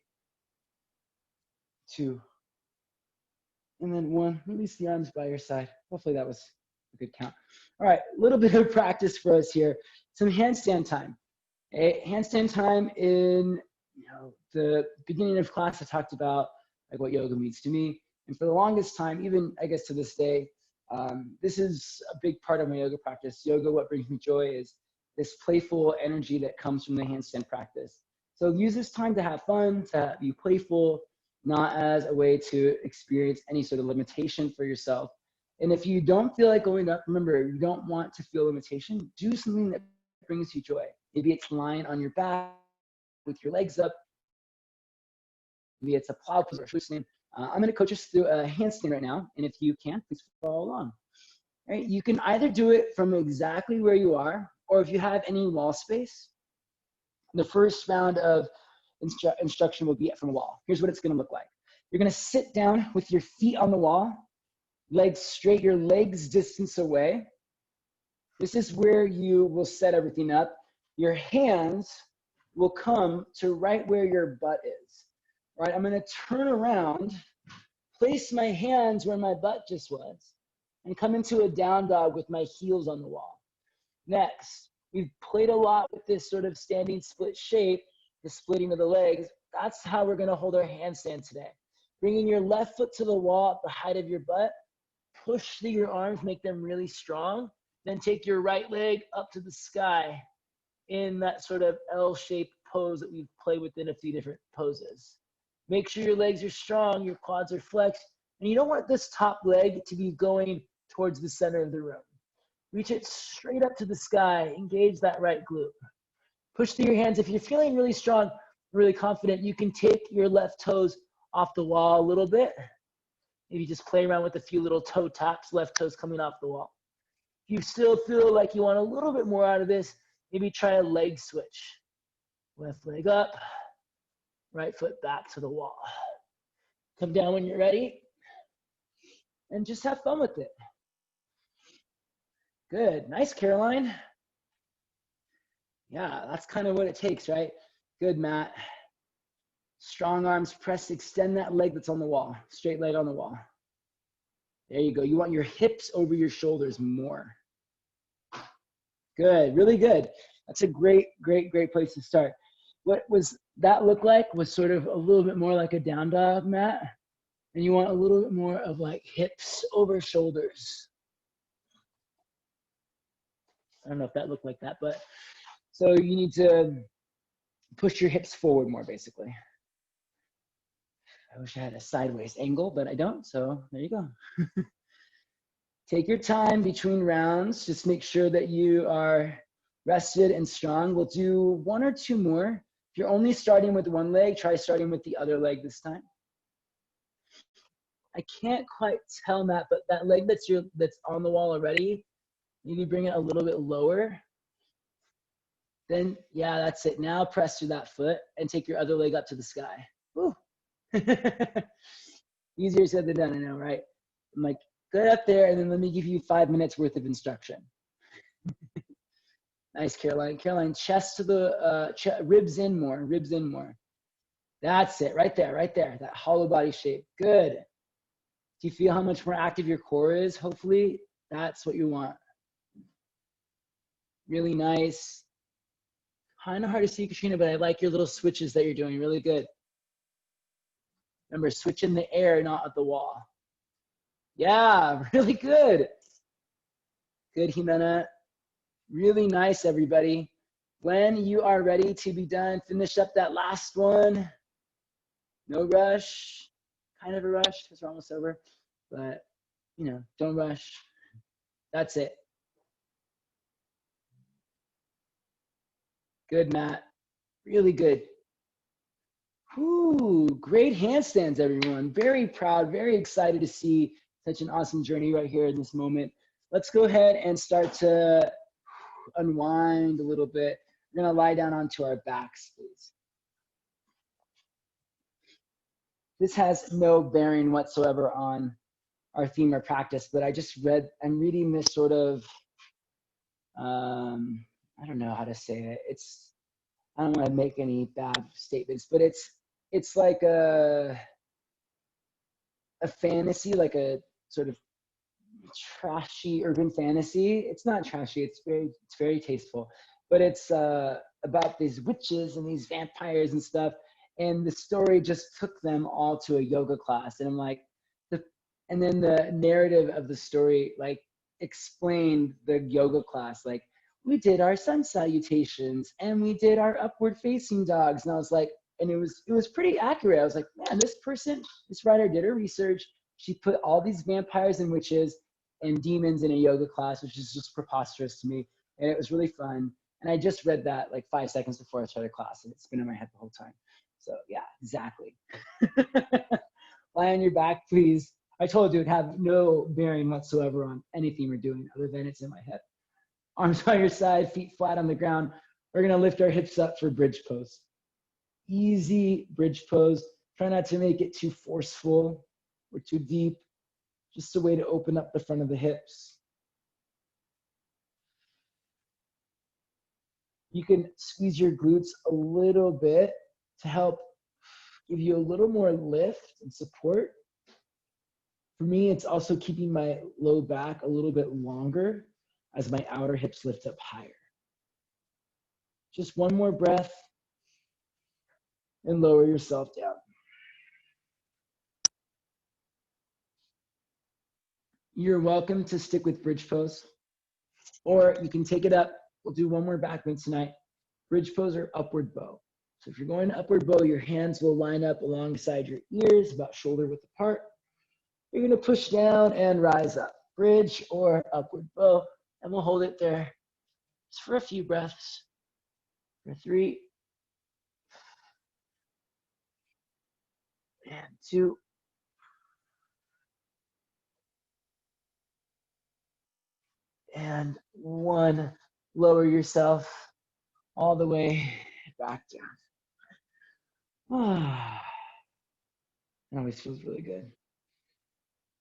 2, and then 1. Release the arms by your side. Hopefully that was a good count. All right, a little bit of practice for us here. Some handstand time. Handstand time in the beginning of class, I talked about like what yoga means to me. And for the longest time, even I guess to this day, this is a big part of my yoga practice. Yoga, what brings me joy is this playful energy that comes from the handstand practice. So use this time to have fun, to be playful, not as a way to experience any sort of limitation for yourself. And if you don't feel like going up, remember, you don't want to feel limitation. Do something that brings you joy. Maybe it's lying on your back with your legs up. Maybe it's a plow pose or loosening. I'm going to coach us through a handstand right now. And if you can, please follow along. All right, you can either do it from exactly where you are, or if you have any wall space, the first round of instruction will be from a wall. Here's what it's going to look like. You're going to sit down with your feet on the wall, legs straight, your legs distance away. This is where you will set everything up. Your hands will come to right where your butt is. All right, I'm going to turn around, place my hands where my butt just was, and come into a down dog with my heels on the wall. Next, we've played a lot with this sort of standing split shape, the splitting of the legs. That's how we're going to hold our handstand today. Bringing your left foot to the wall at the height of your butt, push through your arms, make them really strong. Then take your right leg up to the sky in that sort of L-shaped pose that we've played within a few different poses. Make sure your legs are strong, your quads are flexed, and you don't want this top leg to be going towards the center of the room. Reach it straight up to the sky, engage that right glute. Push through your hands. If you're feeling really strong, really confident, you can take your left toes off the wall a little bit. Maybe just play around with a few little toe taps, left toes coming off the wall. If you still feel like you want a little bit more out of this, maybe try a leg switch. Left leg up, right foot back to the wall. Come down when you're ready, and just have fun with it. Good, nice, Caroline. Yeah, that's kind of what it takes, right? Good, Matt. Strong arms, press, extend that leg that's on the wall. Straight leg on the wall. There you go. You want your hips over your shoulders more. Good, really good. That's a great, great, great place to start. What was that look like was sort of a little bit more like a down dog, Matt. And you want a little bit more of like hips over shoulders. I don't know if that looked like that, but so you need to push your hips forward more, basically. I wish I had a sideways angle, but I don't, so there you go. Take your time between rounds. Just make sure that you are rested and strong. We'll do 1 or 2 more. If you're only starting with one leg, try starting with the other leg this time. I can't quite tell, Matt, but that leg that's on the wall already, maybe bring it a little bit lower. Then, yeah, that's it. Now press through that foot and take your other leg up to the sky. Woo. Easier said than done, I know, right? I'm like, good up there, and then let me give you 5 minutes worth of instruction. Nice, Caroline. Caroline, chest to the, ribs in more, ribs in more. That's it, right there, that hollow body shape. Good. Do you feel how much more active your core is? Hopefully, that's what you want. Really nice. Kind of hard to see, Katrina, but I like your little switches that you're doing. Really good. Remember, switch in the air, not at the wall. Yeah, really good. Good, Jimena. Really nice, everybody. When you are ready to be done, finish up that last one. No rush. Kind of a rush because we're almost over. But, you know, don't rush. That's it. Good, Matt. Really good. Whew, great handstands, everyone. Very proud, very excited to see such an awesome journey right here in this moment. Let's go ahead and start to unwind a little bit. We're gonna lie down onto our backs, please. This has no bearing whatsoever on our theme or practice, but I'm reading this sort of, I don't know how to say it. I don't want to make any bad statements, but it's like a fantasy, like a sort of trashy urban fantasy. It's not trashy, it's very tasteful, but it's about these witches and these vampires and stuff, and the story just took them all to a yoga class, and I'm like, and then the narrative of the story like explained the yoga class, like we did our sun salutations and we did our upward facing dogs, and I was like, and it was pretty accurate. I was like, man, this writer did her research. She put all these vampires and witches and demons in a yoga class, which is just preposterous to me. And it was really fun. And I just read that like 5 seconds before I started class, and it's been in my head the whole time. So yeah, exactly. Lie on your back, please. I told you it had no bearing whatsoever on anything we're doing other than it's in my head. Arms by your side, feet flat on the ground. We're gonna lift our hips up for bridge pose. Easy bridge pose. Try not to make it too forceful or too deep. Just a way to open up the front of the hips. You can squeeze your glutes a little bit to help give you a little more lift and support. For me, it's also keeping my low back a little bit longer as my outer hips lift up higher. Just one more breath and lower yourself down. You're welcome to stick with bridge pose, or you can take it up. We'll do one more back bend tonight. Bridge pose or upward bow. So if you're going to upward bow, your hands will line up alongside your ears, about shoulder width apart. You're gonna push down and rise up. Bridge or upward bow, and we'll hold it there just for a few breaths. For 3, and 2, and 1. Lower yourself all the way back down. It always feels really good.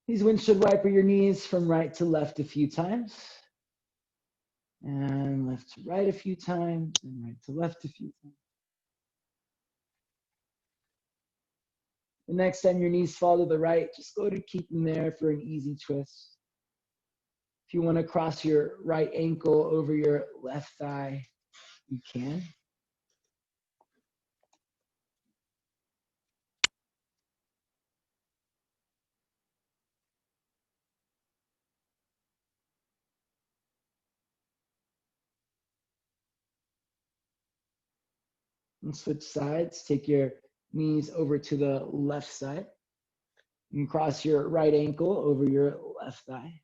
These windshield wiper your knees from right to left a few times. And left to right a few times, and right to left a few times. The next time your knees fall to the right, just go to keep them there for an easy twist. If you want to cross your right ankle over your left thigh, you can. And switch sides. Take your knees over to the left side. You can cross your right ankle over your left thigh.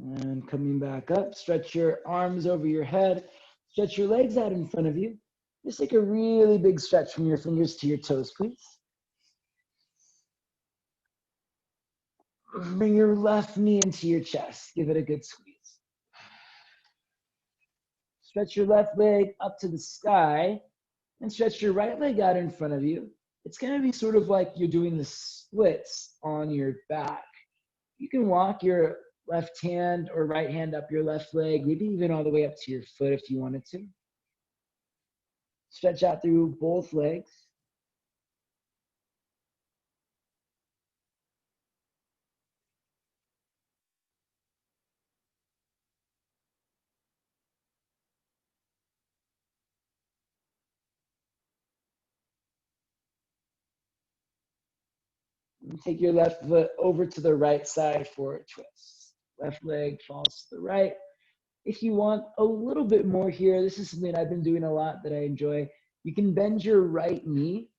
And coming back up, stretch your arms over your head, stretch your legs out in front of you. Just take a really big stretch from your fingers to your toes, please. Bring your left knee into your chest. Give it a good squeeze. Stretch your left leg up to the sky and stretch your right leg out in front of you. It's going to be sort of like you're doing the splits on your back. You can walk your left hand or right hand up your left leg, maybe even all the way up to your foot if you wanted to. Stretch out through both legs. And take your left foot over to the right side for a twist. Left leg falls to the right. If you want a little bit more here, this is something I've been doing a lot that I enjoy. You can bend your right knee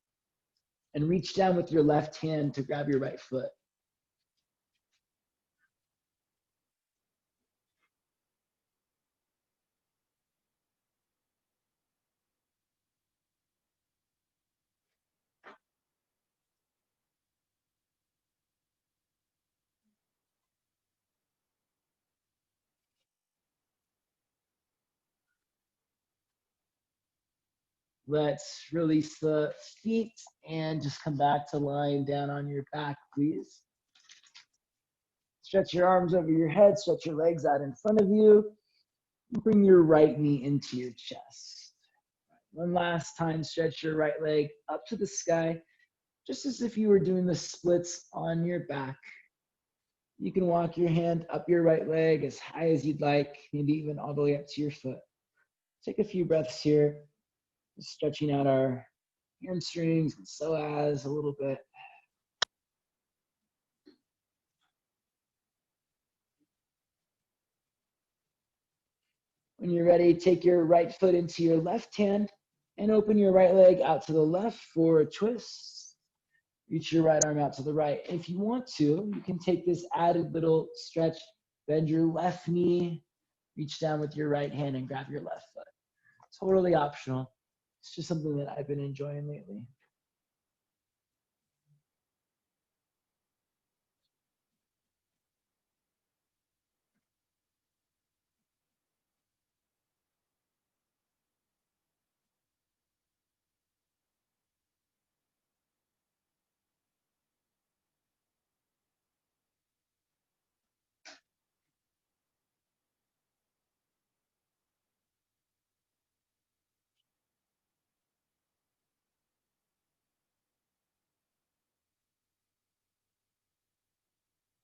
and reach down with your left hand to grab your right foot. Let's release the feet and just come back to lying down on your back, please. Stretch your arms over your head, stretch your legs out in front of you. Bring your right knee into your chest. One last time, stretch your right leg up to the sky, just as if you were doing the splits on your back. You can walk your hand up your right leg as high as you'd like, maybe even all the way up to your foot. Take a few breaths here, just stretching out our hamstrings and psoas a little bit. When you're ready, take your right foot into your left hand and open your right leg out to the left for a twist. Reach your right arm out to the right. If you want to, you can take this added little stretch, bend your left knee, reach down with your right hand and grab your left foot. Totally optional. It's just something that I've been enjoying lately.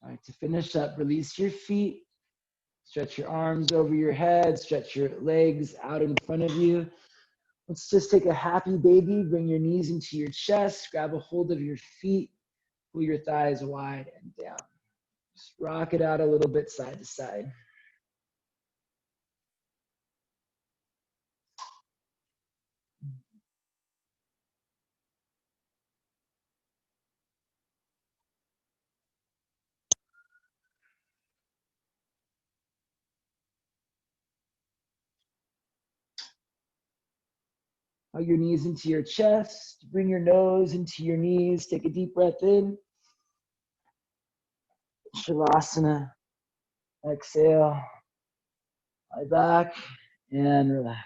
All right, to finish up, release your feet, stretch your arms over your head, stretch your legs out in front of you. Let's just take a happy baby, bring your knees into your chest, grab a hold of your feet, pull your thighs wide and down. Just rock it out a little bit side to side. Hug your knees into your chest, bring your nose into your knees, take a deep breath in. Shavasana, exhale, lie back and relax.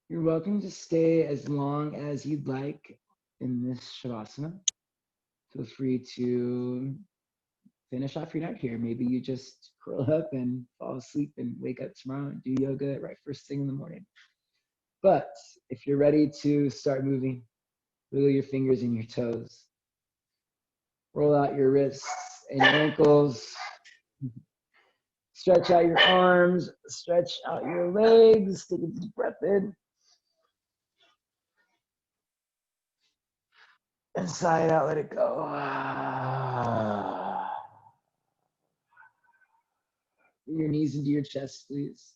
You're welcome to stay as long as you'd like in this Shavasana. Feel free to finish off your night here. Maybe you just curl up and fall asleep and wake up tomorrow and do yoga right first thing in the morning. But if you're ready to start moving, wiggle your fingers and your toes. Roll out your wrists and your ankles. Stretch out your arms. Stretch out your legs. Take a deep breath in. And sigh it out. Let it go. Bring your knees into your chest, please.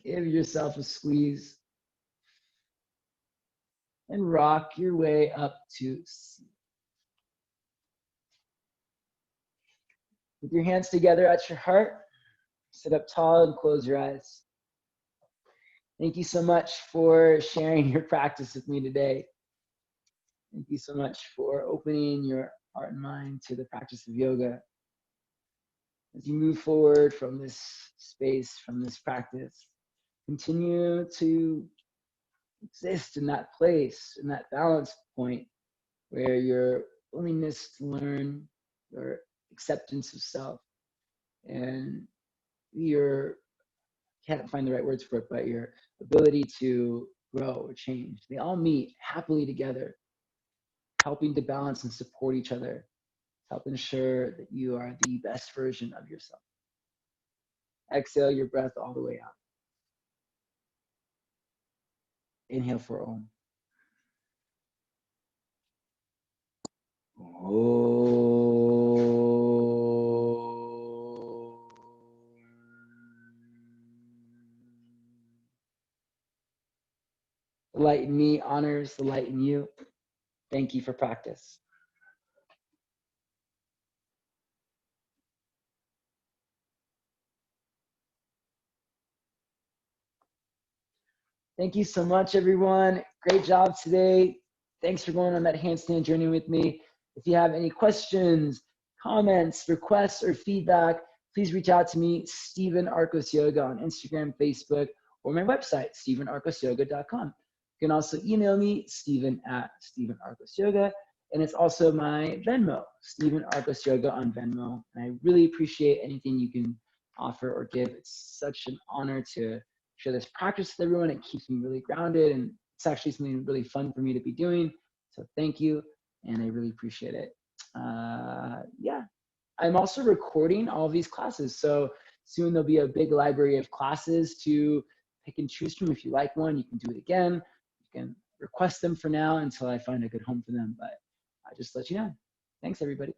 Give yourself a squeeze. And rock your way up to seat. With your hands together at your heart, sit up tall and close your eyes. Thank you so much for sharing your practice with me today. Thank you so much for opening your heart and mind to the practice of yoga. As you move forward from this space, from this practice, continue to exist in that place, in that balance point where your willingness to learn, your acceptance of self, and your, can't find the right words for it, but your ability to grow or change, they all meet happily together, helping to balance and support each other, help ensure that you are the best version of yourself. Exhale your breath all the way out. Inhale for Om. The light in me honors the light in you. Thank you for practice. Thank you so much, everyone. Great job today. Thanks for going on that handstand journey with me. If you have any questions, comments, requests, or feedback, please reach out to me, Stephen Arcos Yoga, on Instagram, Facebook, or my website, stephenarcosyoga.com. You can also email me, Stephen@StephenArcosYoga, and it's also my Venmo, Stephen Arcos Yoga on Venmo. And I really appreciate anything you can offer or give. It's such an honor to share this practice with everyone. It keeps me really grounded, and it's actually something really fun for me to be doing. So thank you, and I really appreciate it. Yeah, I'm also recording all of these classes, so soon there'll be a big library of classes to pick and choose from. If you like one, you can do it again. You can request them for now until I find a good home for them, but I'll just let you know. Thanks, everybody.